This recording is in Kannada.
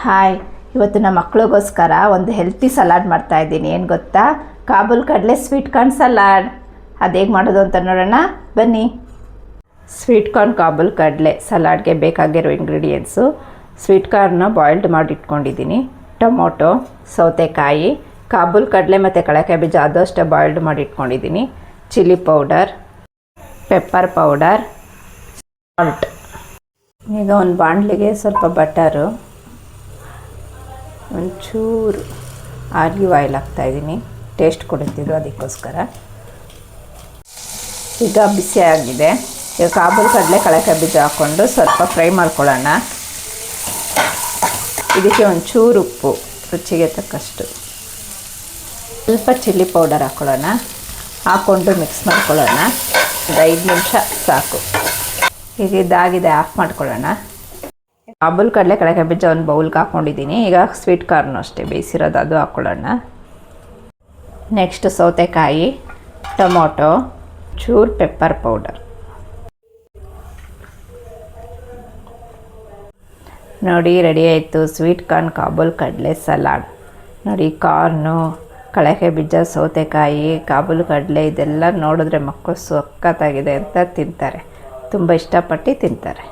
ಹಾಯ್, ಇವತ್ತು ನಮ್ಮ ಮಕ್ಕಳಿಗೋಸ್ಕರ ಒಂದು ಹೆಲ್ತಿ ಸಲಾಡ್ ಮಾಡ್ತಾಯಿದ್ದೀನಿ. ಏನು ಗೊತ್ತಾ? ಕಾಬೂಲ್ ಕಡಲೆ ಸ್ವೀಟ್ ಕಾರ್ನ್ ಸಲಾಡ್. ಅದು ಹೇಗೆ ಮಾಡೋದು ಅಂತ ನೋಡೋಣ ಬನ್ನಿ. ಸ್ವೀಟ್ ಕಾರ್ನ್ ಕಾಬೂಲ್ ಕಡಲೆ ಸಲಾಡ್ಗೆ ಬೇಕಾಗಿರೋ ಇಂಗ್ರೀಡಿಯೆಂಟ್ಸು: ಸ್ವೀಟ್ ಕಾರ್ನ ಬಾಯ್ಲ್ಡ್ ಮಾಡಿ ಇಟ್ಕೊಂಡಿದ್ದೀನಿ, ಟೊಮೊಟೊ, ಸೌತೆಕಾಯಿ, ಕಾಬೂಲ್ ಕಡಲೆ ಮತ್ತು ಕಡಲೆಕಾಯಿ ಬೀಜ ಅದು ಅಷ್ಟೇ ಬಾಯ್ಲ್ಡ್ ಮಾಡಿ ಇಟ್ಕೊಂಡಿದ್ದೀನಿ, chilli powder, pepper powder, salt. ಈಗ ಒಂದು ಬಾಣಲಿಗೆ ಸ್ವಲ್ಪ ಬಟರು, ಒಂಚೂರು ಆಲಿವ್ ಆಯಿಲ್ ಹಾಕ್ತಾಯಿದ್ದೀನಿ, ಟೇಸ್ಟ್ ಕೊಡುತ್ತಿದ್ದು ಅದಕ್ಕೋಸ್ಕರ. ಈಗ ಬಿಸಿ ಆಗಿದೆ. ಈಗ ಕಾಬೂಲ್ ಕಡಲೆ ಕಡಲೆಕಾಯಿ ಬೀಜ ಹಾಕ್ಕೊಂಡು ಸ್ವಲ್ಪ ಫ್ರೈ ಮಾಡ್ಕೊಳ್ಳೋಣ. ಇದಕ್ಕೆ ಒಂಚೂರು ಉಪ್ಪು, ರುಚಿಗೆ ತಕ್ಕಷ್ಟು, ಸ್ವಲ್ಪ ಚಿಲ್ಲಿ ಪೌಡರ್ ಹಾಕ್ಕೊಳ್ಳೋಣ. ಹಾಕ್ಕೊಂಡು ಮಿಕ್ಸ್ ಮಾಡ್ಕೊಳ್ಳೋಣ. ಒಂದು 5 ನಿಮಿಷ ಸಾಕು. ಈಗ ಇದಾಗಿದೆ, ಆಫ್ ಮಾಡ್ಕೊಳ್ಳೋಣ. ಕಾಬೂಲ್ ಕಡಲೆ ಕಡಲೆಕಾಯಿ ಬೀಜ ಒಂದು ಬೌಲ್ಗೆ ಹಾಕ್ಕೊಂಡಿದ್ದೀನಿ. ಈಗ ಸ್ವೀಟ್ ಕಾರ್ನು ಅಷ್ಟೇ ಬೇಯಿಸಿರೋದು, ಅದು ಹಾಕ್ಕೊಳ್ಳೋಣ. ನೆಕ್ಸ್ಟ್ ಸೌತೆಕಾಯಿ, ಟೊಮೊಟೊ, ಚೂರು ಪೆಪ್ಪರ್ ಪೌಡರ್. ನೋಡಿ, ರೆಡಿ ಆಯಿತು ಸ್ವೀಟ್ ಕಾರ್ನ್ ಕಾಬೂಲ್ ಕಡಲೆ ಸಲಾಡ್. ನೋಡಿ, ಕಾರ್ನು, ಕಡಲೆಕಾಯಿ ಬೀಜ, ಸೌತೆಕಾಯಿ, ಕಾಬೂಲ್ ಕಡಲೆ ಇದೆಲ್ಲ ನೋಡಿದ್ರೆ ಮಕ್ಕಳು ಸಖತ್ತಾಗಿದೆ ಅಂತ ತಿಂತಾರೆ, ತುಂಬ ಇಷ್ಟಪಟ್ಟು ತಿಂತಾರೆ.